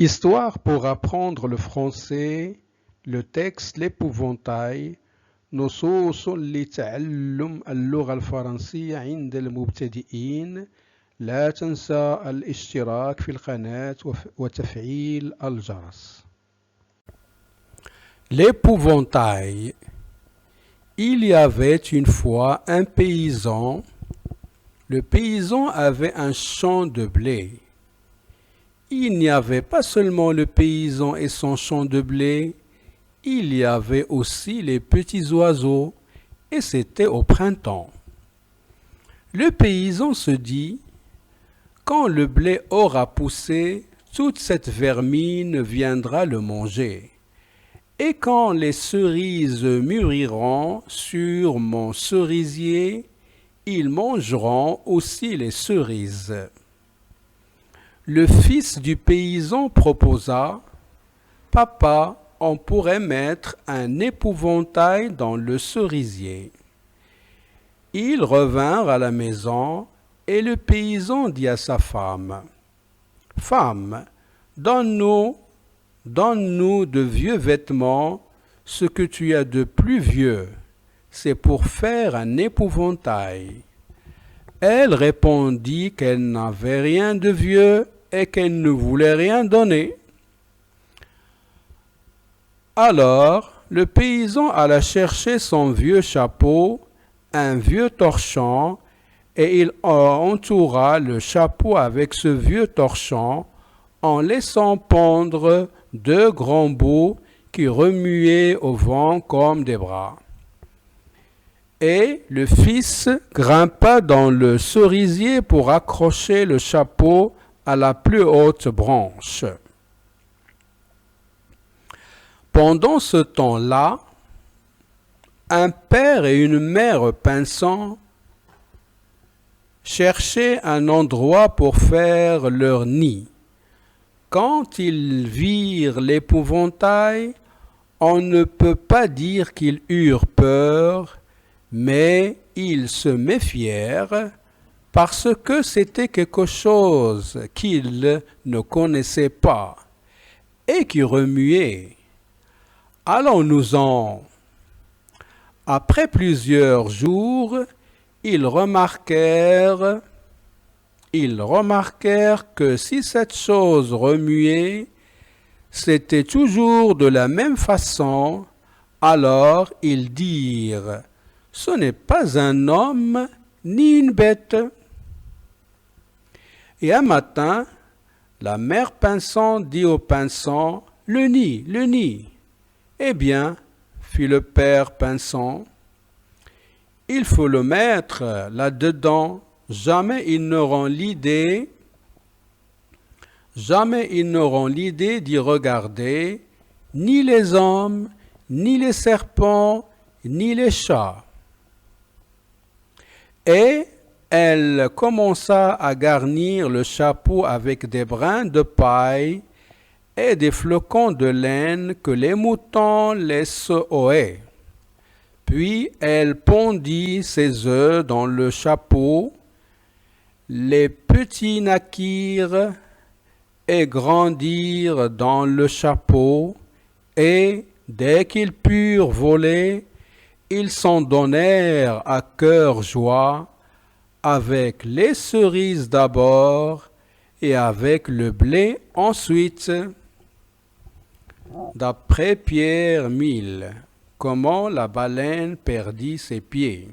Histoire pour apprendre le français, le texte L'épouvantail, نصوص لتعلم اللغة الفرنسية عند المبتدئين. لا تنسى الاشتراك في القناة وتفعيل الجرس. L'épouvantail. Il y avait une fois un paysan. Le paysan avait un champ de blé. Il n'y avait pas seulement le paysan et son champ de blé, il y avait aussi les petits oiseaux, et c'était au printemps. Le paysan se dit, quand le blé aura poussé, toute cette vermine viendra le manger. Et quand les cerises mûriront sur mon cerisier, ils mangeront aussi les cerises. Le fils du paysan proposa, « Papa, on pourrait mettre un épouvantail dans le cerisier. » Ils revinrent à la maison et le paysan dit à sa femme, « Femme, donne-nous de vieux vêtements, ce que tu as de plus vieux, c'est pour faire un épouvantail. » Elle répondit qu'elle n'avait rien de vieux et qu'elle ne voulait rien donner. Alors, le paysan alla chercher son vieux chapeau, un vieux torchon, et il entoura le chapeau avec ce vieux torchon en laissant pendre 2 grands bouts qui remuaient au vent comme des bras. Et le fils grimpa dans le cerisier pour accrocher le chapeau à la plus haute branche. Pendant ce temps-là, un père et une mère pinçants cherchaient un endroit pour faire leur nid. Quand ils virent l'épouvantail, on ne peut pas dire qu'ils eurent peur, mais ils se méfièrent parce que c'était quelque chose qu'ils ne connaissaient pas et qui remuait. Allons-nous-en. Après plusieurs jours, ils remarquèrent que si cette chose remuait, c'était toujours de la même façon. Alors ils dirent, « Ce n'est pas un homme ni une bête. » Et un matin, la mère pinçant dit au pinçant, « Le nid, le nid. » Eh bien, fit le père pinçant, « il faut le mettre là-dedans. Jamais ils n'auront l'idée d'y regarder, ni les hommes, ni les serpents, ni les chats. » Et elle commença à garnir le chapeau avec des brins de paille et des flocons de laine que les moutons laissent aux haies. Puis elle pondit ses œufs dans le chapeau. Les petits naquirent et grandirent dans le chapeau, et dès qu'ils purent voler, ils s'en donnèrent à cœur joie, avec les cerises d'abord et avec le blé ensuite. D'après Pierre Mille, comment la baleine perdit ses pieds.